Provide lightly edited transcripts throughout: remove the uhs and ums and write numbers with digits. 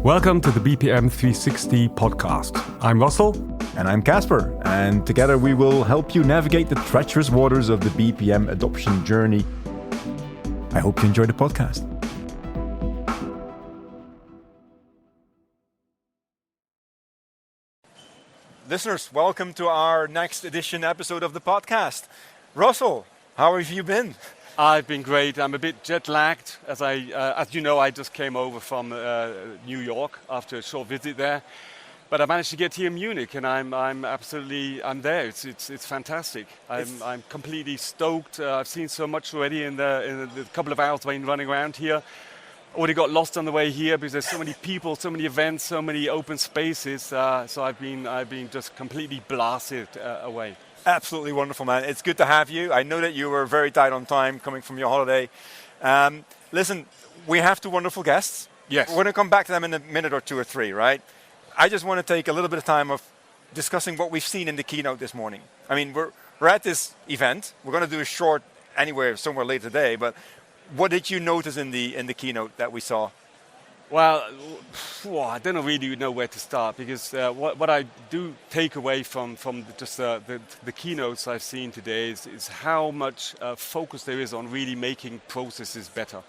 Welcome to the BPM 360 podcast. I'm Russell. And I'm Caspar. And together we will help you navigate the treacherous waters of the BPM adoption journey. I hope you enjoy the podcast. Listeners, welcome to our next edition episode of the podcast. Russell, how have you been? I've been great. I'm a bit jet lagged, as you know, I just came over from New York after a short visit there. But I managed to get here in Munich, and I'm there. It's fantastic. I'm completely stoked. I've seen so much already in the couple of hours I've been running around here. Already got lost on the way here because there's so many people, so many events, so many open spaces. So I've been just completely blasted away. Absolutely wonderful, man. It's good to have you. I know that you were very tight on time coming from your holiday. Listen, we have two wonderful guests. Yes. We're going to come back to them in a minute or two or three, right? I just want to take a little bit of time of discussing what we've seen in the keynote this morning. I mean, we're at this event. We're going to do a short somewhere later today, but what did you notice in the keynote that we saw? Well, I don't really know where to start because what I do take away from just the keynotes I've seen today is how much focus there is on really making processes better.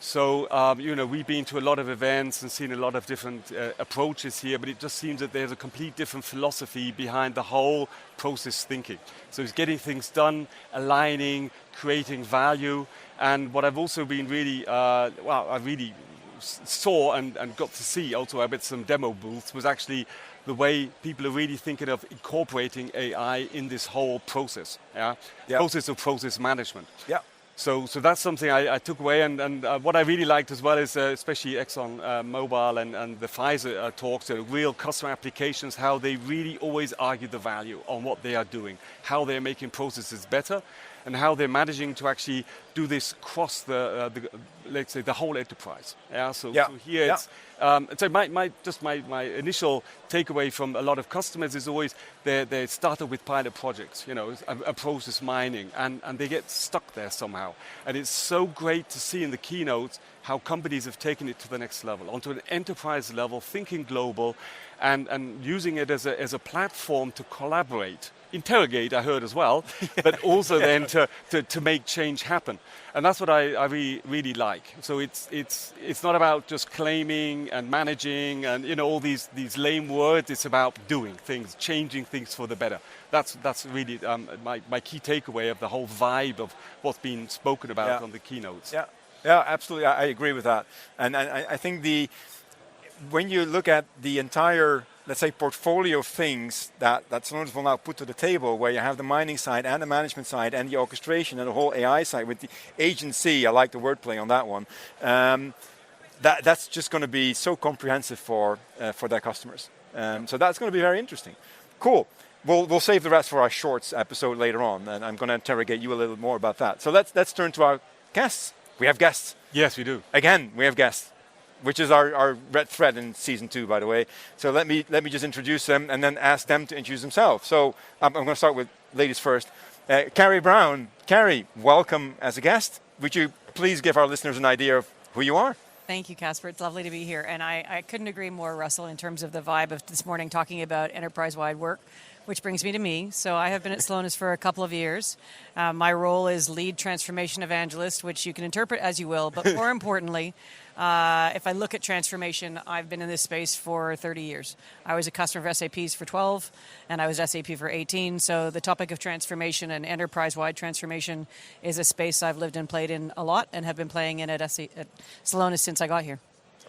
So, we've been to a lot of events and seen a lot of different approaches here, but it just seems that there's a complete different philosophy behind the whole process thinking. So it's getting things done, aligning, creating value. And what I've also been really, I really saw and got to see also at some demo booths was actually the way people are really thinking of incorporating AI in this whole process, process of process management. Yeah. So that's something I took away, and what I really liked as well is especially Exxon Mobil and the Pfizer talks, real customer applications, how they really always argue the value on what they are doing, how they're making processes better, and how they're managing to actually do this across let's say the whole enterprise. So here it's so my initial takeaway from a lot of customers is always they started with pilot projects, a process mining, and they get stuck there somehow. And it's so great to see in the keynotes how companies have taken it to the next level, onto an enterprise level, thinking global, and using it as a platform to collaborate. Interrogate, I heard as well, but also then to make change happen. And that's what I really like. So it's not about just claiming and managing and all these lame words. It's about doing things, changing things for the better. That's really my key takeaway of the whole vibe of what's been spoken about on the keynotes. Yeah, absolutely. I agree with that. And I think when you look at the entire, let's say, portfolio of things that Celonis will now put to the table, where you have the mining side and the management side and the orchestration and the whole AI side with the agency, I like the wordplay on that one, that's just going to be so comprehensive for their customers. So that's going to be very interesting. Cool. We'll save the rest for our shorts episode later on, and I'm going to interrogate you a little more about that. So let's turn to our guests. We have guests. Yes, we do. Again, we have guests, which is our red thread in season 2, by the way. So let me just introduce them and then ask them to introduce themselves. So I'm going to start with ladies first. Kerry Brown. Kerry, welcome as a guest. Would you please give our listeners an idea of who you are? Thank you, Caspar. It's lovely to be here. And I couldn't agree more, Russell, in terms of the vibe of this morning talking about enterprise-wide work, which brings me to me. So I have been at Celonis for a couple of years. My role is lead transformation evangelist, which you can interpret as you will. But more importantly, if I look at transformation, I've been in this space for 30 years. I was a customer of SAP's for 12, and I was SAP for 18. So the topic of transformation and enterprise-wide transformation is a space I've lived and played in a lot and have been playing in at Celonis since I got here.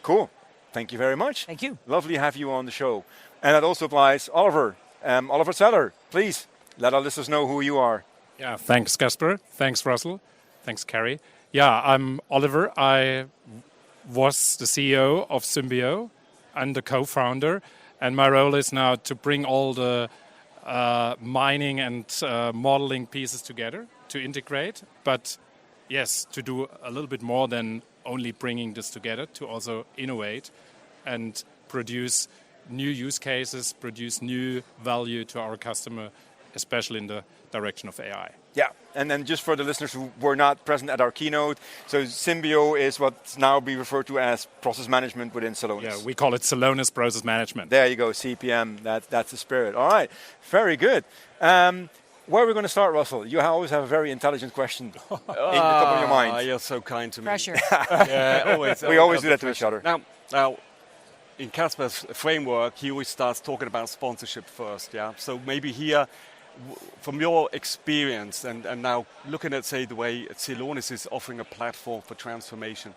Cool. Thank you very much. Thank you. Lovely to have you on the show. And that also applies Oliver. Oliver Zeller, please let our listeners know who you are. Yeah, thanks, Caspar. Thanks, Russell. Thanks, Kerry. Yeah, I'm Oliver. I was the CEO of Symbio and the co-founder, and my role is now to bring all the mining and modeling pieces together to integrate. But yes, to do a little bit more than only bringing this together, to also innovate and produce new use cases, produce new value to our customer, especially in the direction of AI. Yeah, and then just for the listeners who were not present at our keynote, so Symbio is what's now be referred to as process management within Celonis. Yeah, we call it Celonis Process Management. There you go, CPM, that's the spirit. All right, very good. Where are we going to start, Russell? You always have a very intelligent question in the top of your mind. You're so kind to me. Pressure. Yeah, always. We always do that to each other. Now, in Caspar's framework, he always starts talking about sponsorship first. Yeah. So maybe here, from your experience, and now looking at, say, the way Celonis is offering a platform for transformation,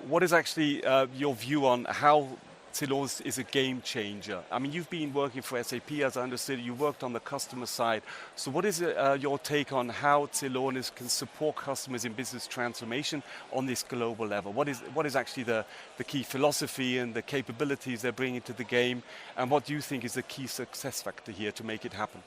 what is actually your view on how Celonis is a game changer? I mean, you've been working for SAP, as I understood. You worked on the customer side. So what is your take on how Celonis can support customers in business transformation on this global level? What is actually the key philosophy and the capabilities they're bringing to the game? And what do you think is the key success factor here to make it happen?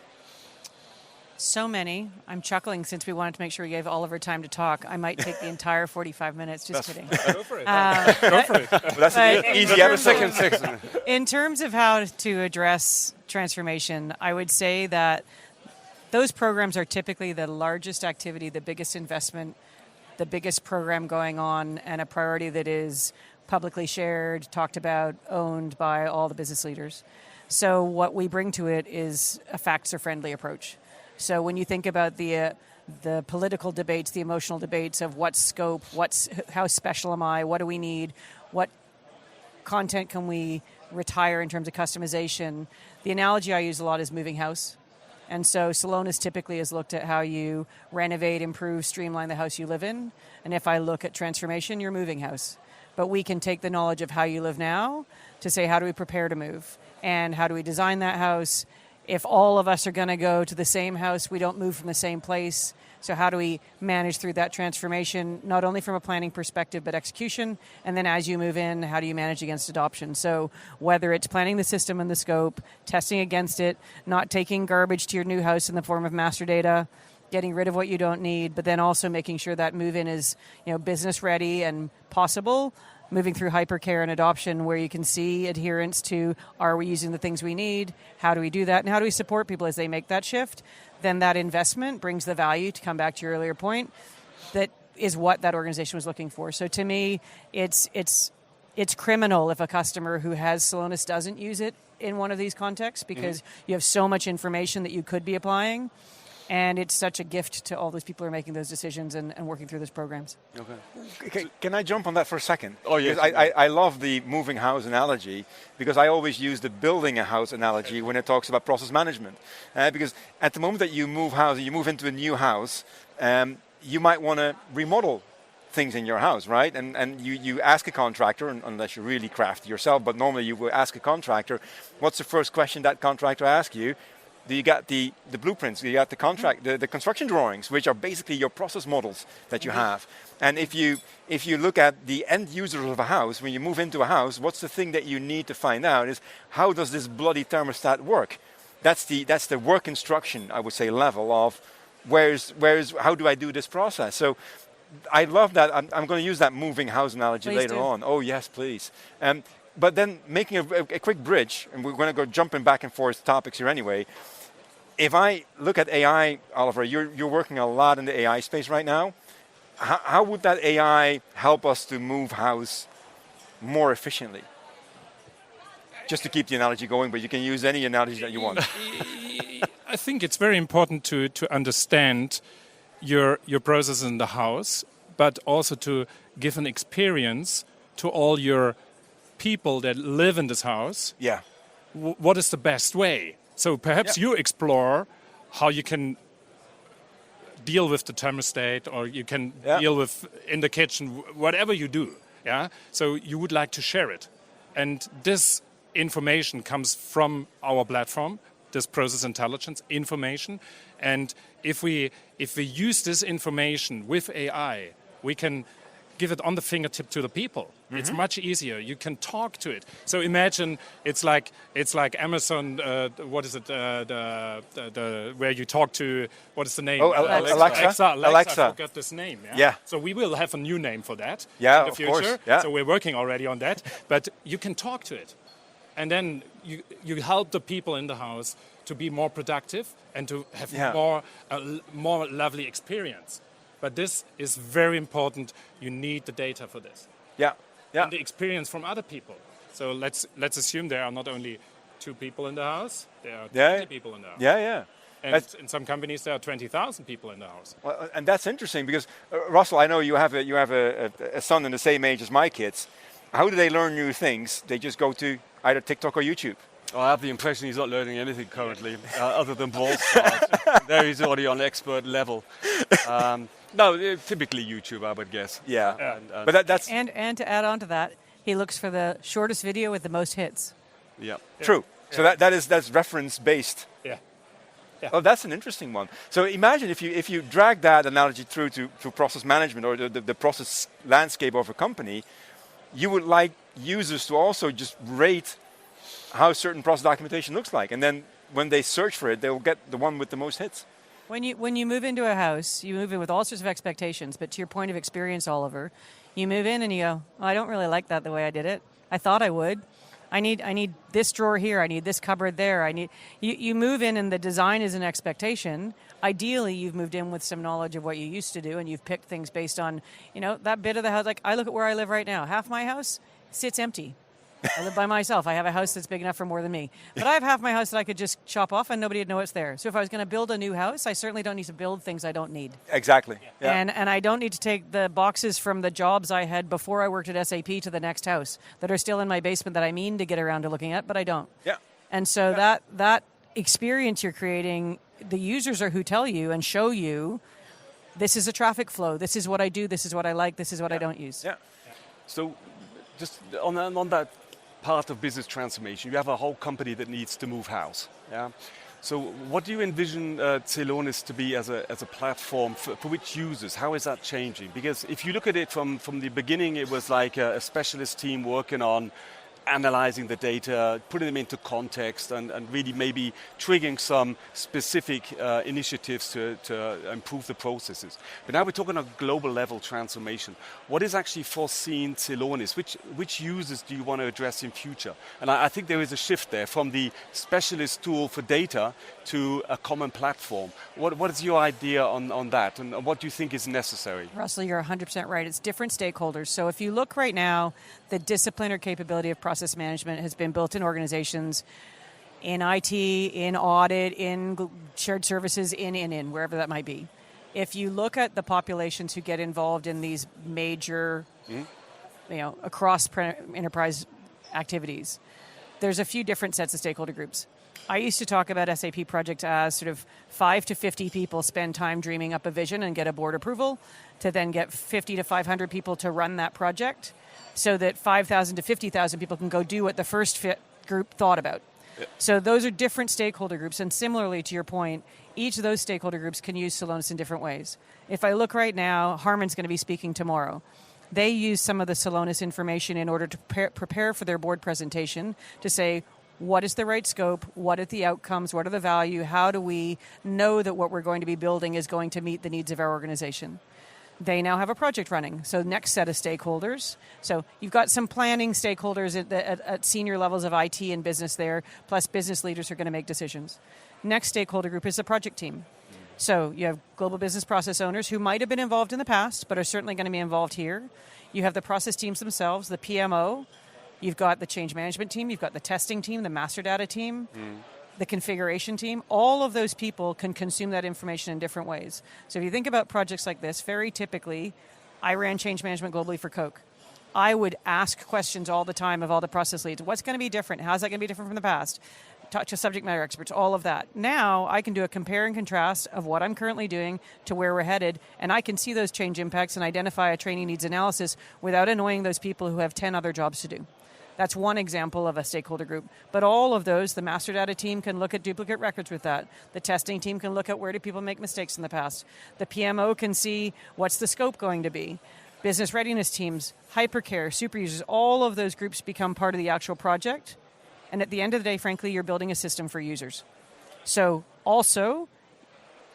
So many. I'm chuckling since we wanted to make sure we gave Oliver time to talk. I might take the entire 45 minutes. Just kidding. Go for it. Go for it. Well, that's an easy episode. In terms of how to address transformation, I would say that those programs are typically the largest activity, the biggest investment, the biggest program going on, and a priority that is publicly shared, talked about, owned by all the business leaders. So what we bring to it is a facts-are-friendly approach. So when you think about the political debates, the emotional debates of what's scope, how special am I, what do we need, what content can we retire in terms of customization, the analogy I use a lot is moving house. And so Celonis typically has looked at how you renovate, improve, streamline the house you live in. And if I look at transformation, you're moving house. But we can take the knowledge of how you live now to say, how do we prepare to move? And how do we design that house? If all of us are going to go to the same house, we don't move from the same place. So how do we manage through that transformation, not only from a planning perspective, but execution? And then as you move in, how do you manage against adoption? So whether it's planning the system and the scope, testing against it, not taking garbage to your new house in the form of master data, getting rid of what you don't need, but then also making sure that move-in is, business ready and possible, moving through hypercare and adoption where you can see adherence to, are we using the things we need? How do we do that? And how do we support people as they make that shift? Then that investment brings the value, to come back to your earlier point, that is what that organization was looking for. So to me, it's criminal if a customer who has Celonis doesn't use it in one of these contexts, because you have so much information that you could be applying. And it's such a gift to all those people who are making those decisions and working through those programs. Okay. Can I jump on that for a second? Oh, yes. I love the moving house analogy, because I always use the building a house analogy when it talks about process management. Because at the moment that you move house, you move into a new house, you might want to remodel things in your house, right? And you ask a contractor, unless you're really crafty yourself, but normally you will ask a contractor, what's the first question that contractor asks you? You got the blueprints, you got the contract, the construction drawings, which are basically your process models that you have. And if you look at the end users of a house, when you move into a house, what's the thing that you need to find out is, how does this bloody thermostat work? That's the work instruction, I would say, level of how do I do this process? So I love that. I'm going to use that moving house analogy later on. Oh yes, please. But then making a quick bridge, and we're going to go jumping back and forth topics here anyway. If I look at AI, Oliver, you're working a lot in the AI space right now. How would that AI help us to move house more efficiently? Just to keep the analogy going, but you can use any analogy that you want. I think it's very important to understand your process in the house, but also to give an experience to all your people that live in this house. Yeah. What is the best way? So perhaps you explore how you can deal with the thermostat, or you can deal with in the kitchen, whatever you do. Yeah. So you would like to share it, and this information comes from our platform, this process intelligence information. And if we use this information with AI, we can give it on the fingertip to the people. Mm-hmm. It's much easier. You can talk to it. So imagine it's like Amazon. What is it? The where you talk to, what is the name? Oh, Alexa. I forgot this name. Yeah. So we will have a new name for that. Yeah, in the future. Of course. Yeah. So we're working already on that. But you can talk to it. and then you help the people in the house to be more productive and to have more lovely experience. But this is very important. You need the data for this. Yeah. And the experience from other people. So let's assume there are not only 2 people in the house, there are 20 people in the house. Yeah. And in some companies there are 20,000 people in the house. Well, and that's interesting because Russell, I know you have a son in the same age as my kids. How do they learn new things? They just go to either TikTok or YouTube. I have the impression he's not learning anything currently, other than ball stars. There he's already on expert level. No, typically YouTube, I would guess. Yeah. But that's and to add on to that, he looks for the shortest video with the most hits. Yeah. True. So that's reference based. Yeah. Oh, that's an interesting one. So imagine if you drag that analogy through to process management or the process landscape of a company, you would like users to also just rate how certain process documentation looks like, and then when they search for it, they'll get the one with the most hits. When you move into a house, you move in with all sorts of expectations, but to your point of experience, Oliver, you move in and you go, oh, I don't really like that the way I did it. I thought I would. I need this drawer here. I need this cupboard there. You move in and the design is an expectation. Ideally, you've moved in with some knowledge of what you used to do, and you've picked things based on, that bit of the house. Like I look at where I live right now. Half my house sits empty. I live by myself. I have a house that's big enough for more than me. But I have half my house that I could just chop off and nobody would know it's there. So if I was going to build a new house, I certainly don't need to build things I don't need. Exactly. Yeah. And I don't need to take the boxes from the jobs I had before I worked at SAP to the next house that are still in my basement that I mean to get around to looking at, but I don't. Yeah. And so that experience you're creating, the users are who tell you and show you, this is a traffic flow. This is what I do. This is what I like. This is what I don't use. Yeah. So just on that part of business transformation, you have a whole company that needs to move house. Yeah. So what do you envision Celonis to be as a platform for which users? How is that changing? Because if you look at it from the beginning, it was like a specialist team working on analyzing the data, putting them into context, and really maybe triggering some specific initiatives to improve the processes. But now we're talking a global level transformation. What is actually foreseen Celonis? Which users do you want to address in future? And I think there is a shift there from the specialist tool for data to a common platform. What is your idea on that, and what do you think is necessary? Russell, you're 100% right. It's different stakeholders. So if you look right now, the discipline or capability of process management has been built in organizations, in IT, in audit, in shared services, in wherever that might be. If you look at the populations who get involved in these major, across enterprise activities, there's a few different sets of stakeholder groups. I used to talk about SAP projects as sort of 5 to 50 people spend time dreaming up a vision and get a board approval to then get 50 to 500 people to run that project so that 5,000 to 50,000 people can go do what the first fit group thought about. Yeah. So those are different stakeholder groups. And similarly to your point, each of those stakeholder groups can use Celonis in different ways. If I look right now, Harman's going to be speaking tomorrow. They use some of the Celonis information in order to prepare for their board presentation to say, what is the right scope? What are the outcomes? What are the value? How do we know that what we're going to be building is going to meet the needs of our organization? They now have a project running. So next set of stakeholders. So you've got some planning stakeholders at senior levels of IT and business there, plus business leaders who are going to make decisions. Next stakeholder group is the project team. So you have global business process owners who might have been involved in the past, but are certainly going to be involved here. You have the process teams themselves, the PMO. You've got the change management team. You've got the testing team, the master data team, the configuration team. All of those people can consume that information in different ways. So if you think about projects like this, very typically, I ran change management globally for Coke. I would ask questions all the time of all the process leads. What's going to be different? How's that going to be different from the past? Talk to subject matter experts, all of that. Now I can do a compare and contrast of what I'm currently doing to where we're headed, and I can see those change impacts and identify a training needs analysis without annoying those people who have 10 other jobs to do. That's one example of a stakeholder group. But all of those, the master data team can look at duplicate records with that. The testing team can look at where do people make mistakes in the past. The PMO can see what's the scope going to be. Business readiness teams, hypercare, super users, all of those groups become part of the actual project. And at the end of the day, frankly, you're building a system for users. So also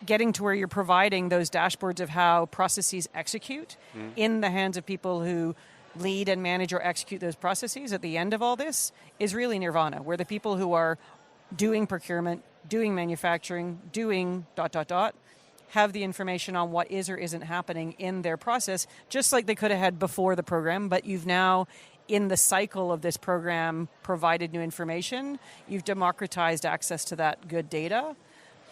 getting to where you're providing those dashboards of how processes execute in the hands of people who lead and manage or execute those processes at the end of all this is really nirvana, where the people who are doing procurement, doing manufacturing, doing ... have the information on what is or isn't happening in their process, just like they could have had before the program, but you've now, in the cycle of this program, provided new information. You've democratized access to that good data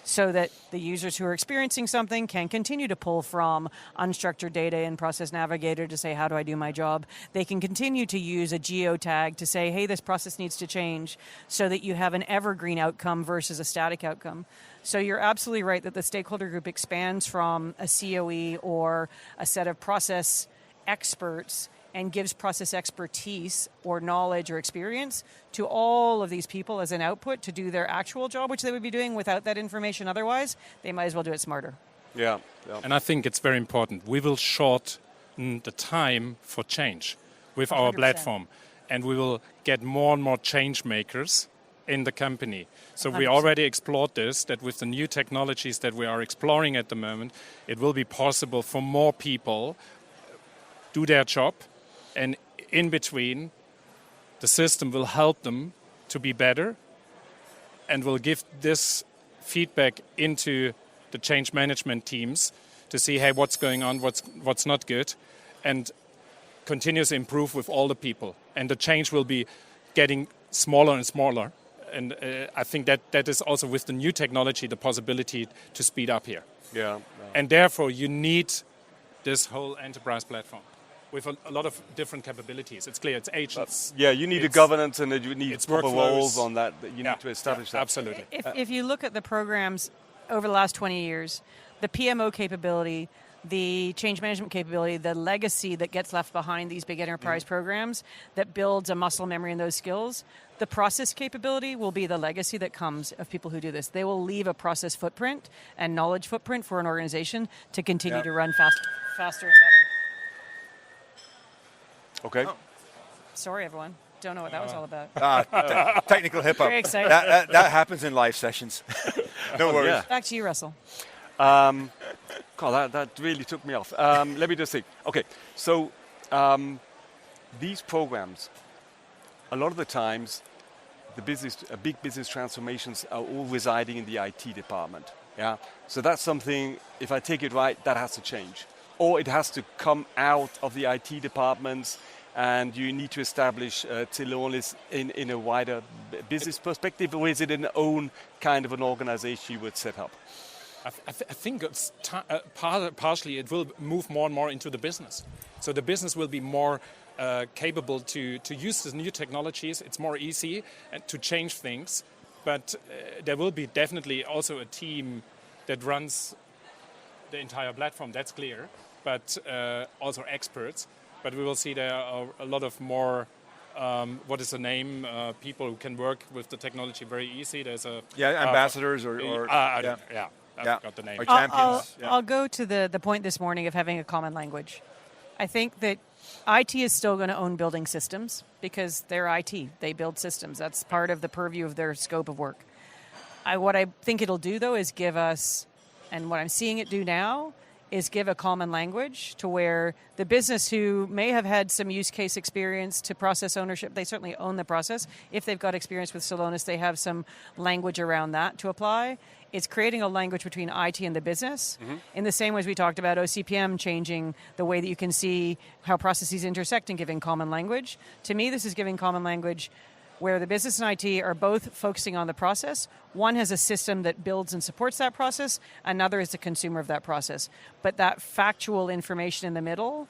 so that the users who are experiencing something can continue to pull from unstructured data in Process Navigator to say, how do I do my job? They can continue to use a geotag to say, hey, this process needs to change, so that you have an evergreen outcome versus a static outcome. So you're absolutely right that the stakeholder group expands from a COE or a set of process experts and gives process expertise or knowledge or experience to all of these people as an output to do their actual job, which they would be doing without that information otherwise. They might as well do it smarter. Yeah. And I think it's very important. We will shorten the time for change with our 100%. platform, and we will get more and more change makers in the company. So 100%. we already explored this, that with the new technologies that we are exploring at the moment, it will be possible for more people do their job, and in between, the system will help them to be better and will give this feedback into the change management teams to see, hey, what's going on, what's not good, and continuously improve with all the people. And the change will be getting smaller and smaller. And I think that is also with the new technology, the possibility to speed up here. Yeah. And therefore, you need this whole enterprise platform with a lot of different capabilities. It's clear, it's agents. You need a governance and you need proper workflows. roles on that you need to establish that. Absolutely. If you look at the programs over the last 20 years, the PMO capability, the change management capability, the legacy that gets left behind these big enterprise programs that builds a muscle memory in those skills, the process capability will be the legacy that comes of people who do this. They will leave a process footprint and knowledge footprint for an organization to continue to run faster and better. Okay. Oh. Sorry, everyone. Don't know what that was all about. Technical hip-hop. Very excited. That happens in live sessions. No worries. Yeah. Back to you, Russell. God, that really took me off. Let me just think. Okay, so these programs, a lot of the times, big business transformations are all residing in the IT department. Yeah. So that's something. If I take it right, that has to change, or it has to come out of the IT departments, and you need to establish Celonis in a wider business perspective, or is it an own kind of an organization you would set up? I think it's partially it will move more and more into the business. So the business will be more capable to use the new technologies. It's more easy and to change things. But there will be definitely also a team that runs the entire platform, that's clear. But also experts. But we will see there are a lot of more, what is the name, people who can work with the technology very easy. There's a... ambassadors or I forgot the name. Or champions. I'll go to the point this morning of having a common language. I think that IT is still going to own building systems because they're IT. They build systems. That's part of the purview of their scope of work. What I think it'll do, though, is give us, and what I'm seeing it do now, is give a common language to where the business who may have had some use case experience to process ownership, they certainly own the process. If they've got experience with Celonis, they have some language around that to apply. It's creating a language between IT and the business in the same way as we talked about OCPM changing the way that you can see how processes intersect and giving common language. To me, this is giving common language where the business and IT are both focusing on the process. One has a system that builds and supports that process. Another is the consumer of that process. But that factual information in the middle,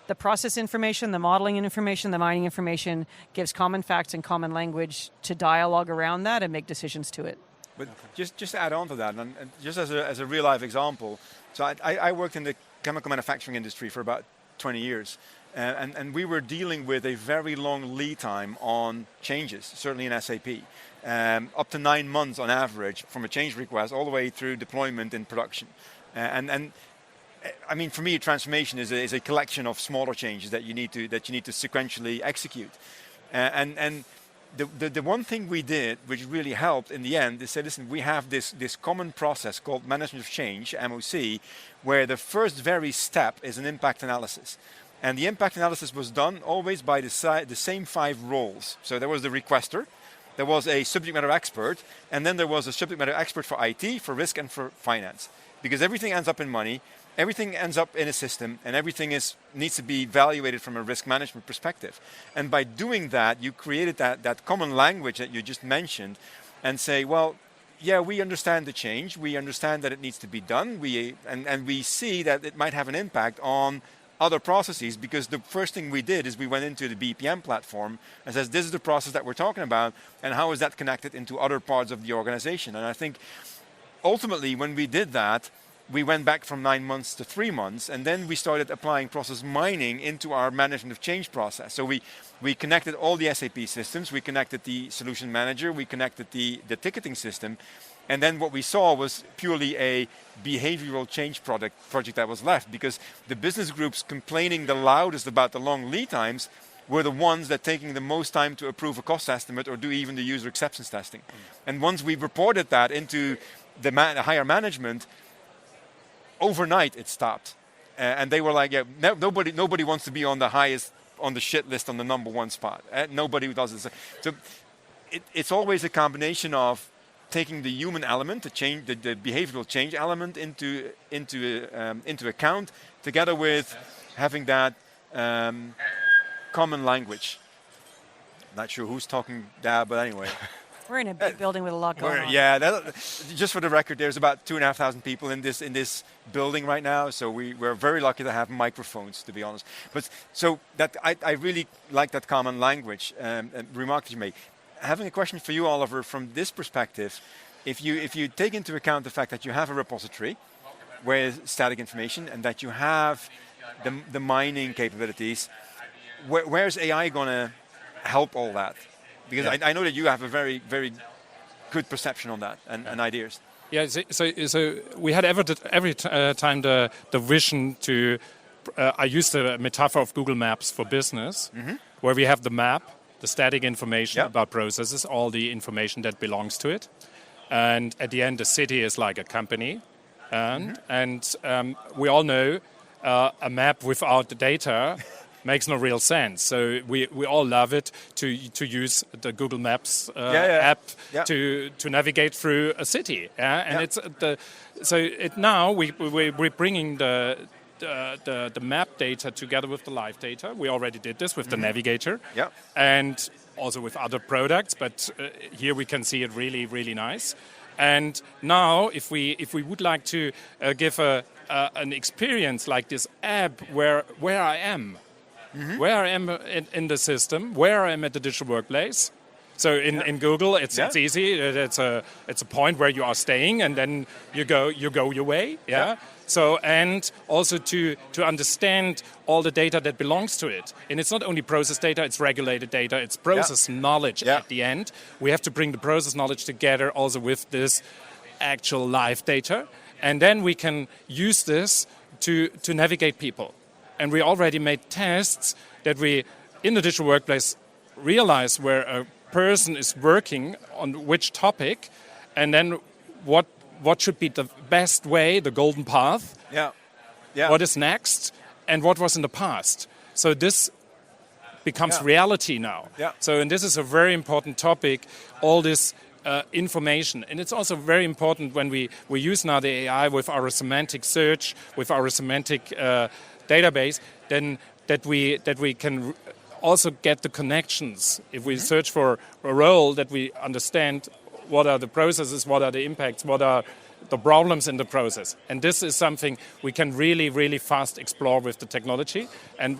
the process information, the modeling information, the mining information, gives common facts and common language to dialogue around that and make decisions to it. But just to add on to that, and just as a real life example, so I worked in the chemical manufacturing industry for about 20 years. And we were dealing with a very long lead time on changes, certainly in SAP. Up to 9 months on average from a change request all the way through deployment in production. And I mean, for me, transformation is a collection of smaller changes that you need to sequentially execute. And the one thing we did, which really helped in the end, is say, listen, we have this common process called management of change, MOC, where the first very step is an impact analysis. And the impact analysis was done always by the same 5 roles. So there was the requester, there was a subject matter expert, and then there was a subject matter expert for IT, for risk, and for finance. Because everything ends up in money, everything ends up in a system, and everything needs to be evaluated from a risk management perspective. And by doing that, you created that common language that you just mentioned, and say, well, yeah, we understand the change, we understand that it needs to be done, and we see that it might have an impact on other processes, because the first thing we did is we went into the BPM platform and says, this is the process that we're talking about, and how is that connected into other parts of the organization? And I think ultimately when we did that, we went back from 9 months to 3 months, and then we started applying process mining into our management of change process. So we connected all the SAP systems, we connected the solution manager, we connected the ticketing system, and then what we saw was purely a behavioral change project that was left, because the business groups complaining the loudest about the long lead times were the ones that taking the most time to approve a cost estimate or do even the user acceptance testing. And once we reported that into the higher management, overnight it stopped. And they were like, yeah, nobody wants to be on the highest, on the shit list, on the number 1 spot. Nobody does it. So it's always a combination of taking the human element, the behavioral change element into account, together with having that common language. Not sure who's talking there, but anyway. We're in a big building with a lot going on. Yeah, just for the record, there's about 2,500 people in this building right now, so we're very lucky to have microphones, to be honest. But so that I really like that common language remark that you made. Having a question for you, Oliver, from this perspective, if you take into account the fact that you have a repository with static information and that you have the mining capabilities, where's AI going to help all that? Because I know that you have a very, very good perception on that and ideas. Yeah, so we had every time the vision to, I used the metaphor of Google Maps for business, where we have the map, the static information about processes, all the information that belongs to it. And at the end, the city is like a company. And we all know a map without the data makes no real sense. So we all love it to use the Google Maps app to navigate through a city. And it's now we're bringing the map data together with the live data. We already did this with the navigator, and also with other products. But here we can see it really, really nice. And now, if we would like to give an experience like this app, where I am. Where I am in the system, where I am at the digital workplace. So in Google, it's easy. It's a point where you are staying, and then you go your way. So, and also to understand all the data that belongs to it. And it's not only process data; it's regulated data. It's process knowledge at the end. We have to bring the process knowledge together also with this actual live data, and then we can use this to navigate people. And we already made tests that we, in the digital workplace, realize where a person is working on which topic, and then what should be the best way, the golden path, what is next, and what was in the past. So this becomes reality now. So, and this is a very important topic, all this information. And it's also very important when we use now the AI with our semantic search, with our semantic database, then that we can also get the connections. If we search for a role, that we understand what are the processes, what are the impacts, what are the problems in the process. And this is something we can really, really fast explore with the technology. And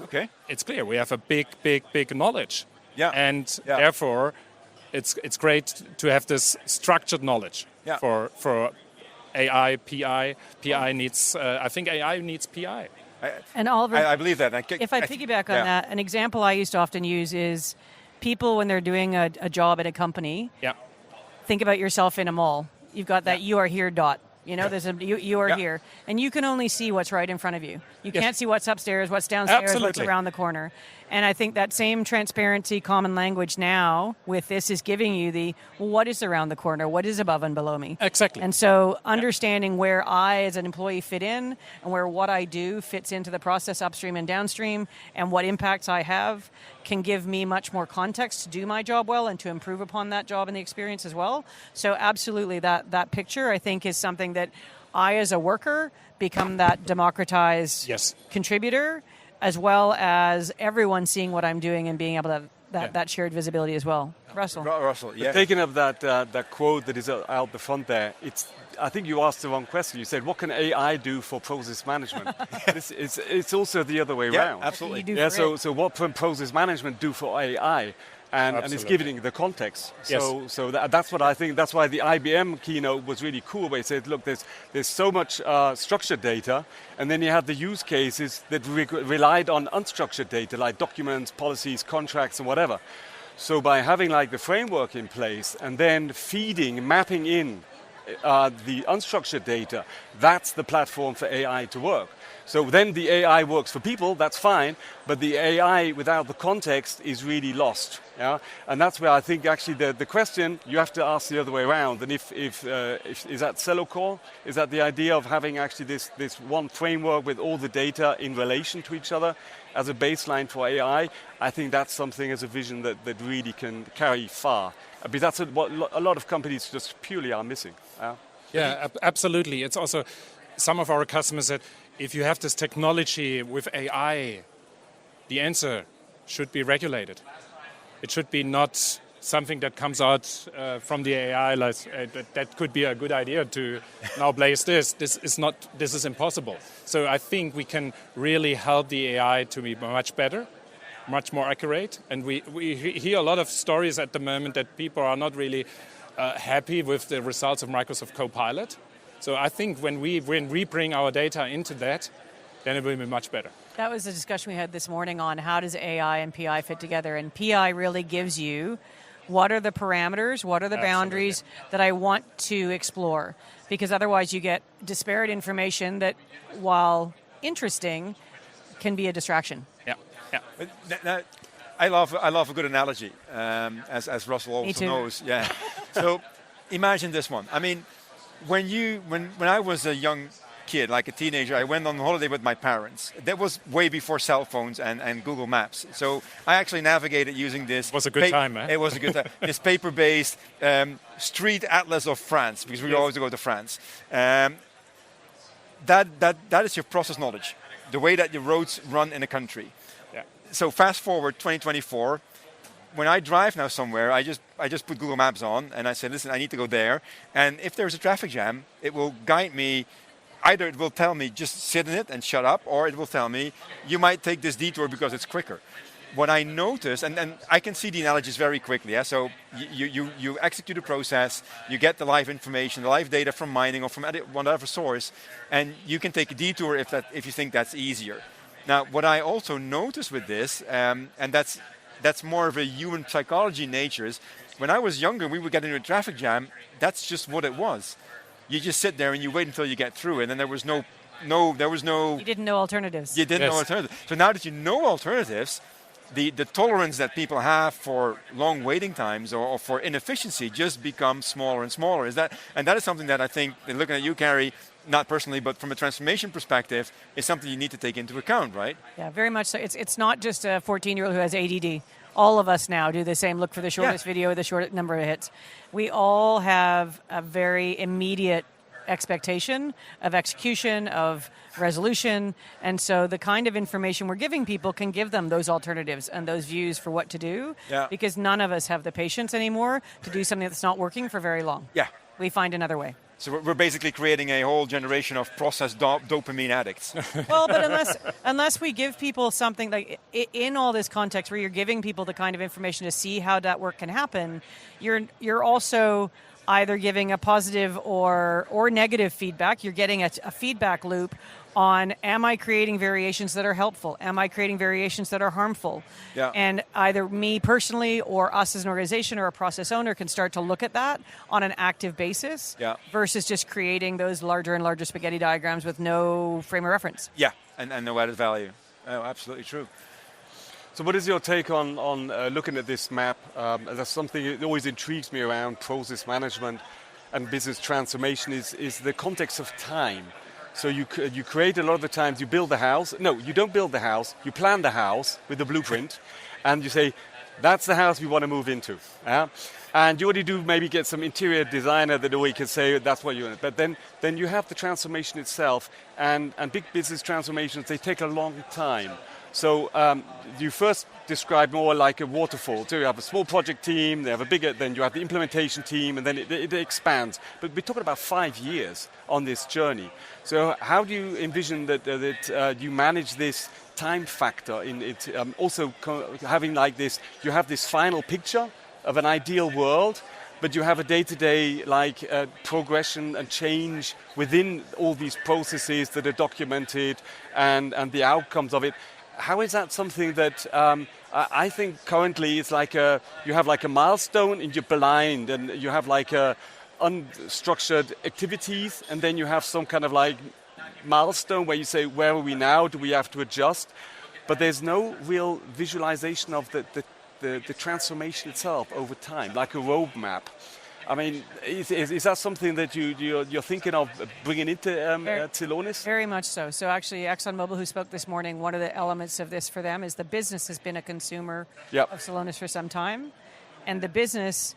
it's clear we have a big knowledge. And therefore, it's great to have this structured knowledge for AI, PI. PI needs, I think AI needs PI. And Oliver, I believe that. If I piggyback on that, an example I used to often use is people when they're doing a job at a company, think about yourself in a mall. You've got that you are here dot. You know, you are here, and you can only see what's right in front of you. You can't see what's upstairs, what's downstairs, what's around the corner. And I think that same transparency, common language now with this is giving you what is around the corner, what is above and below me. Exactly. And so understanding where I as an employee fit in and where what I do fits into the process upstream and downstream and what impacts I have can give me much more context to do my job well and to improve upon that job and the experience as well. So absolutely that picture I think is something that I as a worker become that democratized contributor, as well as everyone seeing what I'm doing and being able to have that shared visibility as well. Russell. Russell, yeah. Taking up that quote that is out the front there, I think you asked the wrong question. You said, what can AI do for process management? It's also the other way around. Absolutely. So what can process management do for AI? And it's giving the context. So that's what I think. That's why the IBM keynote was really cool, where it said, look, there's so much structured data, and then you have the use cases that relied on unstructured data, like documents, policies, contracts, and whatever. So by having like the framework in place, and then mapping in the unstructured data, that's the platform for AI to work. So then the AI works for people, that's fine, but the AI without the context is really lost. Yeah? And that's where I think actually the question you have to ask the other way around. And if is that Celonis? Is that the idea of having actually this one framework with all the data in relation to each other as a baseline for AI? I think that's something as a vision that really can carry far. But that's what a lot of companies just purely are missing. Absolutely. It's also some of our customers said, if you have this technology with AI, the answer should be regulated. It should be not something that comes out from the AI. Like, that could be a good idea to now blaze this. This is impossible. So I think we can really help the AI to be much better, much more accurate. And we hear a lot of stories at the moment that people are not really happy with the results of Microsoft Copilot. So I think when we bring our data into that, then it will be much better. That was the discussion we had this morning on how does AI and PI fit together. And PI really gives you what are the parameters, what are the boundaries that I want to explore. Because otherwise you get disparate information that, while interesting, can be a distraction. Yeah. I love a good analogy, as Russell also knows. Yeah. So imagine this one. I mean, when I was a young kid, like a teenager, I went on holiday with my parents. That was way before cell phones and Google Maps. So I actually navigated using this. It was a good time, man. It was a good time. This paper-based street atlas of France, because we always go to France. That is your process knowledge, the way that the roads run in a country. Yeah. So fast forward 2024. When I drive now somewhere, I just put Google Maps on and I say, listen, I need to go there. And if there's a traffic jam, it will guide me. Either it will tell me just sit in it and shut up, or it will tell me you might take this detour because it's quicker. What I notice, and I can see the analogies very quickly. Yeah? So you execute a process, you get the live information, the live data from mining or from whatever source, and you can take a detour if you think that's easier. Now, what I also notice with this, and that's more of a human psychology nature, is when I was younger, we would get into a traffic jam. That's just what it was. You just sit there and you wait until you get through it, and there was no. You didn't know alternatives. You didn't know alternatives. So now that you know alternatives, the tolerance that people have for long waiting times or for inefficiency just becomes smaller and smaller. And that is something that I think, looking at you, Kerry, not personally, but from a transformation perspective, is something you need to take into account, right? Yeah, very much so. It's not just a 14-year-old who has ADD. All of us now do the same, look for the shortest video, the shortest number of hits. We all have a very immediate expectation of execution, of resolution, and so the kind of information we're giving people can give them those alternatives and those views for what to do, because none of us have the patience anymore to do something that's not working for very long. Yeah. We find another way. So we're basically creating a whole generation of processed dopamine addicts. Well, but unless we give people something, like in all this context where you're giving people the kind of information to see how that work can happen, you're also either giving a positive or negative feedback. You're getting a feedback loop on, am I creating variations that are helpful? Am I creating variations that are harmful? Yeah. And either me personally or us as an organization or a process owner can start to look at that on an active basis versus just creating those larger and larger spaghetti diagrams with no frame of reference. Yeah, and no added value. Oh, absolutely true. So what is your take on looking at this map? That's something that always intrigues me around process management and business transformation is the context of time. So you create a lot of the times, you build the house. No, you don't build the house. You plan the house with the blueprint and you say, that's the house we want to move into. And you already do maybe get some interior designer that we can say that's what you want. But then you have the transformation itself and big business transformations, they take a long time. So you first describe more like a waterfall. So you have a small project team, they have a bigger, then you have the implementation team, and then it expands. But we're talking about 5 years on this journey. So how do you envision that you manage this time factor in it? Also having like this, you have this final picture of an ideal world, but you have a day-to-day like progression and change within all these processes that are documented and the outcomes of it. How is that something that I think currently it's like you have like a milestone and you're blind and you have like unstructured activities and then you have some kind of like milestone where you say, where are we now? Do we have to adjust? But there's no real visualization of the transformation itself over time, like a roadmap. I mean, is that something that you're thinking of bringing into Celonis? Very much so. So actually, ExxonMobil, who spoke this morning, one of the elements of this for them is the business has been a consumer of Celonis for some time. And the business,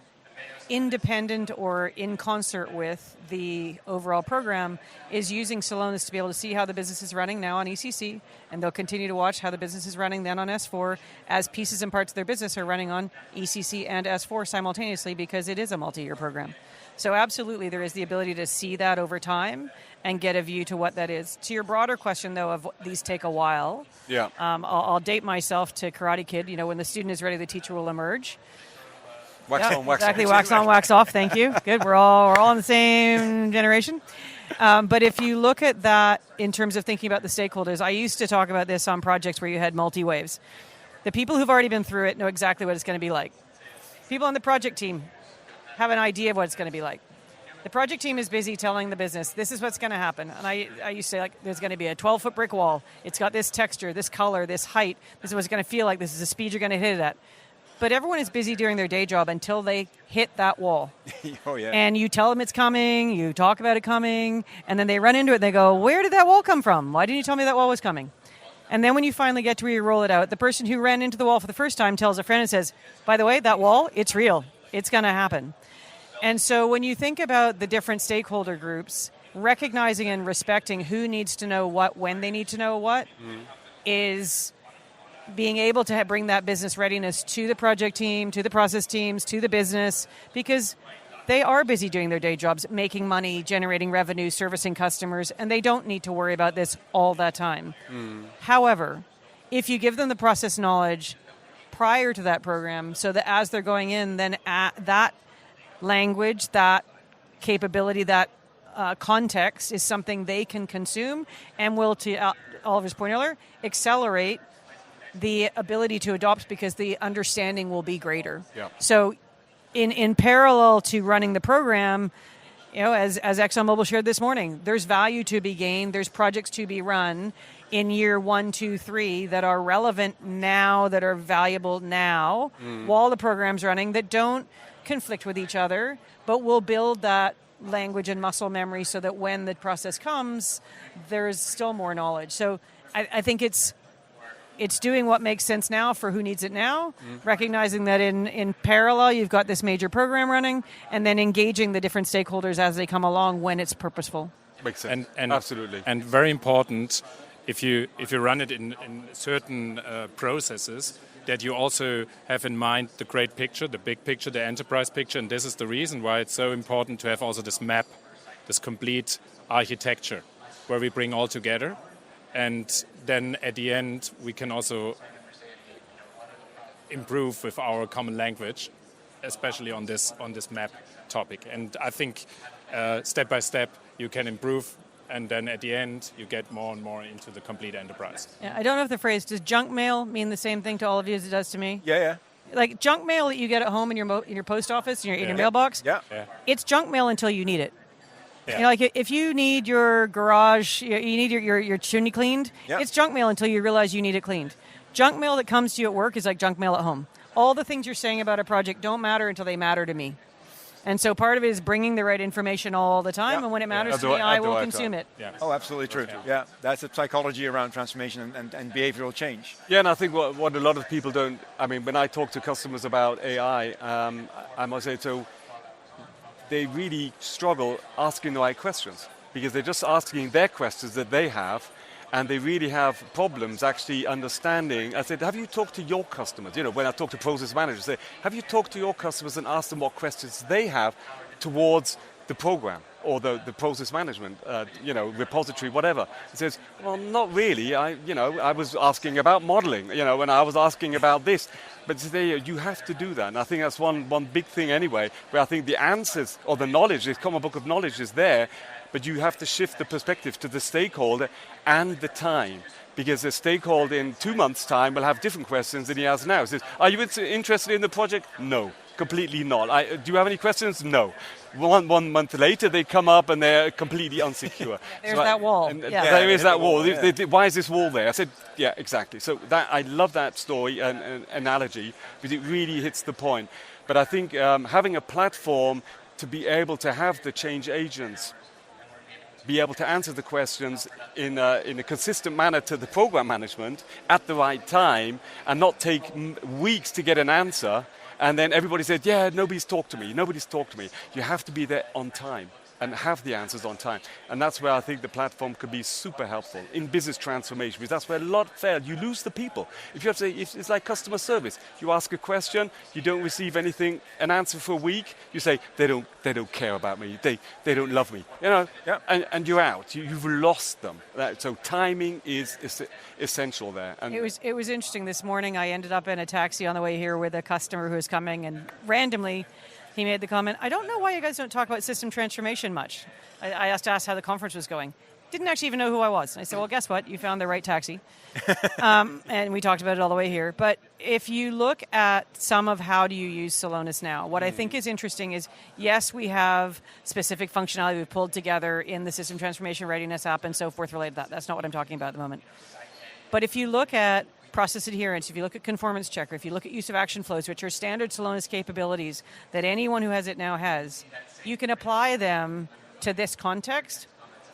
independent or in concert with the overall program, is using Celonis to be able to see how the business is running now on ECC, and they'll continue to watch how the business is running then on S4 as pieces and parts of their business are running on ECC and S4 simultaneously because it is a multi-year program. So absolutely there is the ability to see that over time and get a view to what that is. To your broader question, though, of these take a while, I'll date myself to Karate Kid. You know, when the student is ready, the teacher will emerge. Wax on, wax exactly, off. wax on, wax off. Thank you. Good. We're all in the same generation. But if you look at that in terms of thinking about the stakeholders, I used to talk about this on projects where you had multi-waves. The people who've already been through it know exactly what it's going to be like. People on the project team have an idea of what it's going to be like. The project team is busy telling the business, this is what's going to happen. And I used to say, like, there's going to be a 12-foot brick wall. It's got this texture, this color, this height. This is what it's going to feel like. This is the speed you're going to hit it at. But everyone is busy doing their day job until they hit that wall. Oh, yeah. And you tell them it's coming, you talk about it coming, and then they run into it and they go, where did that wall come from? Why didn't you tell me that wall was coming? And then when you finally get to where you roll it out, the person who ran into the wall for the first time tells a friend and says, by the way, that wall, it's real. It's going to happen. And so when you think about the different stakeholder groups, recognizing and respecting who needs to know what, when they need to know what, is being able to bring that business readiness to the project team, to the process teams, to the business, because they are busy doing their day jobs, making money, generating revenue, servicing customers, and they don't need to worry about this all that time. However, if you give them the process knowledge prior to that program, so that as they're going in, then that language, that capability, that context is something they can consume and will, to Oliver's point earlier, accelerate the ability to adopt because the understanding will be greater. Yeah. So in parallel to running the program, you know, as ExxonMobil shared this morning, there's value to be gained, there's projects to be run in year 1, 2, 3 that are relevant now, that are valuable now, while the program's running, that don't conflict with each other, but will build that language and muscle memory so that when the process comes, there's still more knowledge. So I think it's doing what makes sense now for who needs it now, recognizing that in parallel you've got this major program running, and then engaging the different stakeholders as they come along when it's purposeful. Makes sense. And absolutely. And very important, if you run it in certain processes, that you also have in mind the great picture, the big picture, the enterprise picture, and this is the reason why it's so important to have also this map, this complete architecture, where we bring all together. And then at the end, we can also improve with our common language, especially on this map topic. And I think step by step, you can improve and then at the end you get more and more into the complete enterprise. Yeah, I don't know if the phrase, does junk mail mean the same thing to all of you as it does to me? Yeah. Like junk mail that you get at home in your post office, in your mailbox, Yeah. it's junk mail until you need it. Yeah. You know, like if you need your garage, you need your chimney cleaned, it's junk mail until you realize you need it cleaned. Junk mail that comes to you at work is like junk mail at home. All the things you're saying about a project don't matter until they matter to me. And so part of it is bringing the right information all the time, and when it matters to me, I will consume it. Yeah. Oh, absolutely true. Yeah, that's the psychology around transformation and behavioral change. Yeah, and I think what a lot of people don't, I mean, when I talk to customers about AI, I must say, so they really struggle asking the right questions because they're just asking their questions that they have, and they really have problems actually understanding. I said, have you talked to your customers? You know, when I talk to process managers, I say, have you talked to your customers and asked them what questions they have towards the program or the process management, repository, whatever? He says, well, not really. I was asking about modeling, and I was asking about this. But today you have to do that. And I think that's one big thing anyway, where I think the answers or the knowledge, this common book of knowledge is there, but you have to shift the perspective to the stakeholder and the time. Because the stakeholder in 2 months' time will have different questions than he has now. He says, are you interested in the project? No, completely not. Do you have any questions? No. One month later, they come up and they're completely unsecure. There's that wall. There is that wall. Why is this wall there? I said, yeah, exactly. So I love that story and analogy because it really hits the point. But I think having a platform to be able to have the change agents be able to answer the questions in a consistent manner to the program management at the right time and not take weeks to get an answer. And then everybody said, yeah, nobody's talked to me. You have to be there on time and have the answers on time. And that's where I think the platform could be super helpful in business transformation, because that's where a lot fail. You lose the people. If you have to say, it's like customer service. You ask a question, you don't receive an answer for a week, you say, they don't care about me, they don't love me, and you're out. You've lost them. So timing is essential there. And it was interesting. This morning I ended up in a taxi on the way here with a customer who was coming, and randomly he made the comment, I don't know why you guys don't talk about system transformation much. I asked how the conference was going. Didn't actually even know who I was. And I said, well, guess what? You found the right taxi. And we talked about it all the way here. But if you look at some of how do you use Celonis now, what I think is interesting is, yes, we have specific functionality we've pulled together in the system transformation readiness app and so forth related to that. That's not what I'm talking about at the moment. But if you look at process adherence, if you look at conformance checker, if you look at use of action flows, which are standard Celonis capabilities that anyone who has it now has, you can apply them to this context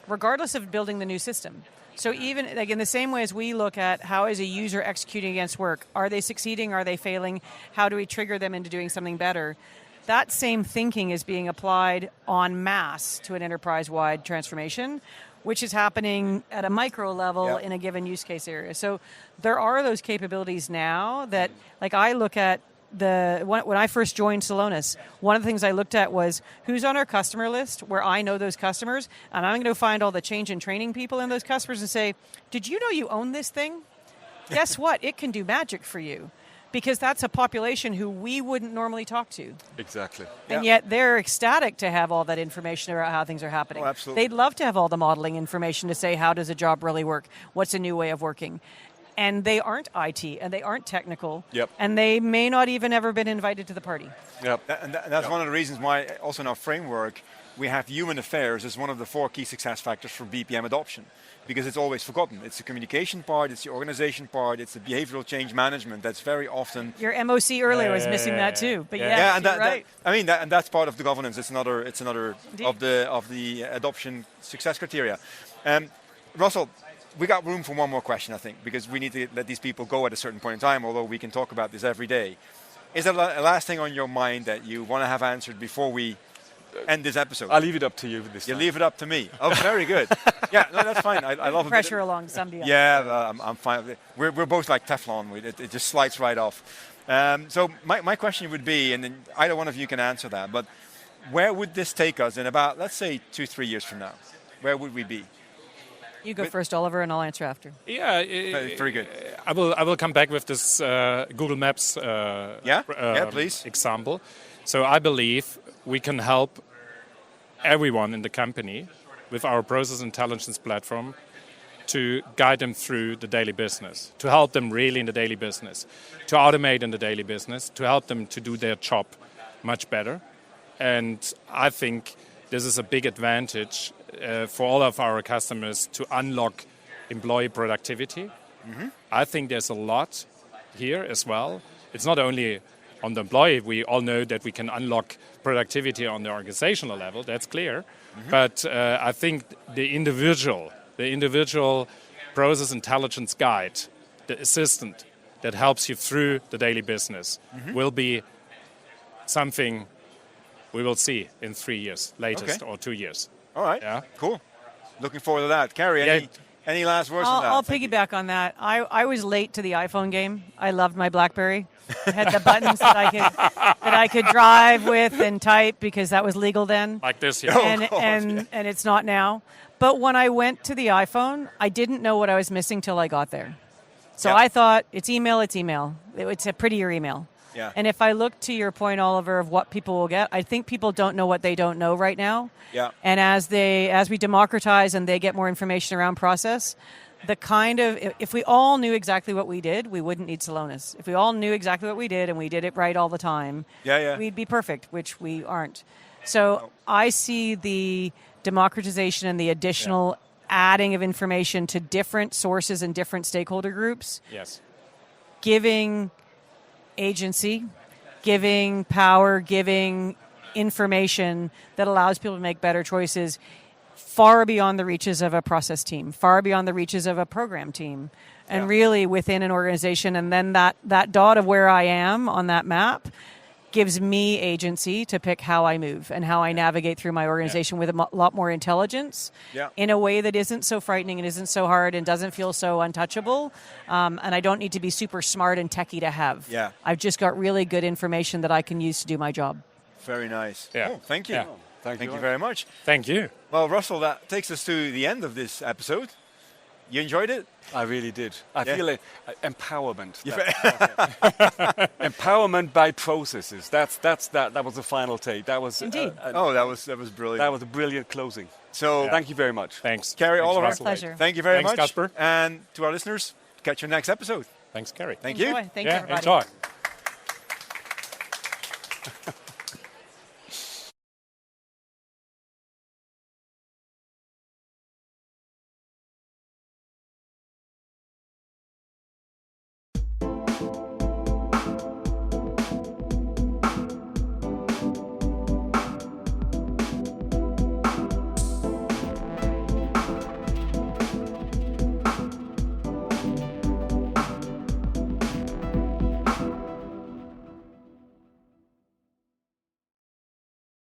regardless of building the new system. So even like in the same way as we look at how is a user executing against work, are they succeeding, are they failing, how do we trigger them into doing something better? That same thinking is being applied en masse to an enterprise-wide transformation, which is happening at a micro level in a given use case area. So there are those capabilities now that, like I look at when I first joined Celonis, one of the things I looked at was who's on our customer list where I know those customers, and I'm going to find all the change and training people in those customers and say, did you know you own this thing? Guess what? It can do magic for you. Because that's a population who we wouldn't normally talk to. Exactly. And yet they're ecstatic to have all that information about how things are happening. Oh, absolutely. They'd love to have all the modeling information to say, how does a job really work? What's a new way of working? And they aren't IT, and they aren't technical, and they may not even ever been invited to the party. And that's one of the reasons why also in our framework we have human affairs as one of the 4 key success factors for BPM adoption, because it's always forgotten. It's the communication part, it's the organization part, it's the behavioral change management that's very often... Your MOC earlier was missing that too, but and right. And that's part of the governance. It's another of the adoption success criteria. Russell, we got room for one more question, I think, because we need to let these people go at a certain point in time, although we can talk about this every day. Is there a last thing on your mind that you want to have answered before we end this episode? I'll leave it up to you this time. You leave it up to me. Oh, very good. Yeah, no, that's fine. I love pressure along somebody else. Yeah, I'm fine. We're both like Teflon. It just slides right off. So my question would be, and then either one of you can answer that, but where would this take us in about, let's say, 2-3 years from now? Where would we be? You go first, Oliver, and I'll answer after. Yeah, very good. I will come back with this Google Maps please. example. So I believe we can help everyone in the company with our process intelligence platform to guide them through the daily business, to help them really in the daily business, to automate in the daily business, to help them to do their job much better. And I think this is a big advantage for all of our customers to unlock employee productivity. I think there's a lot here as well. It's not only on the employee. We all know that we can unlock productivity on the organizational level. That's clear. But I think the individual process intelligence guide, the assistant that helps you through the daily business, will be something we will see in 3 years, latest, or 2 years. All right. Yeah. Cool. Looking forward to that. Carrie, any last words on that? I'll piggyback on that. I was late to the iPhone game. I loved my BlackBerry. It had the buttons that I could drive with and type because that was legal then. Like this, yeah. And it's not now. But when I went to the iPhone, I didn't know what I was missing till I got there. So I thought, it's email. It's a prettier email. Yeah. And if I look to your point, Oliver, of what people will get, I think people don't know what they don't know right now. Yeah. And as we democratize and they get more information around process, if we all knew exactly what we did, we wouldn't need Celonis. If we all knew exactly what we did and we did it right all the time, we'd be perfect, which we aren't. So I see the democratization and the additional adding of information to different sources and different stakeholder groups. Yes. Giving agency, giving power, giving information that allows people to make better choices far beyond the reaches of a process team, far beyond the reaches of a program team, and really within an organization. And then that dot of where I am on that map gives me agency to pick how I move and how I navigate through my organization with a lot more intelligence in a way that isn't so frightening and isn't so hard and doesn't feel so untouchable. And I don't need to be super smart and techie to have. Yeah. I've just got really good information that I can use to do my job. Very nice. Yeah. Oh, thank you. Yeah. Thank you very much. Thank you. Well, Russell, that takes us to the end of this episode. You enjoyed it? I really did. I feel like empowerment. Empowerment by processes. That was the final take. That was Indeed. that was brilliant. That was a brilliant closing. So thank you very much. Thanks. Carrie, Thanks, Oliver, Russell. Pleasure. thank you very Thanks, much. Caspar. And to our listeners, catch you next episode. Thanks, Kerry. Thank Enjoy. you. Thank you, everybody. Enjoy.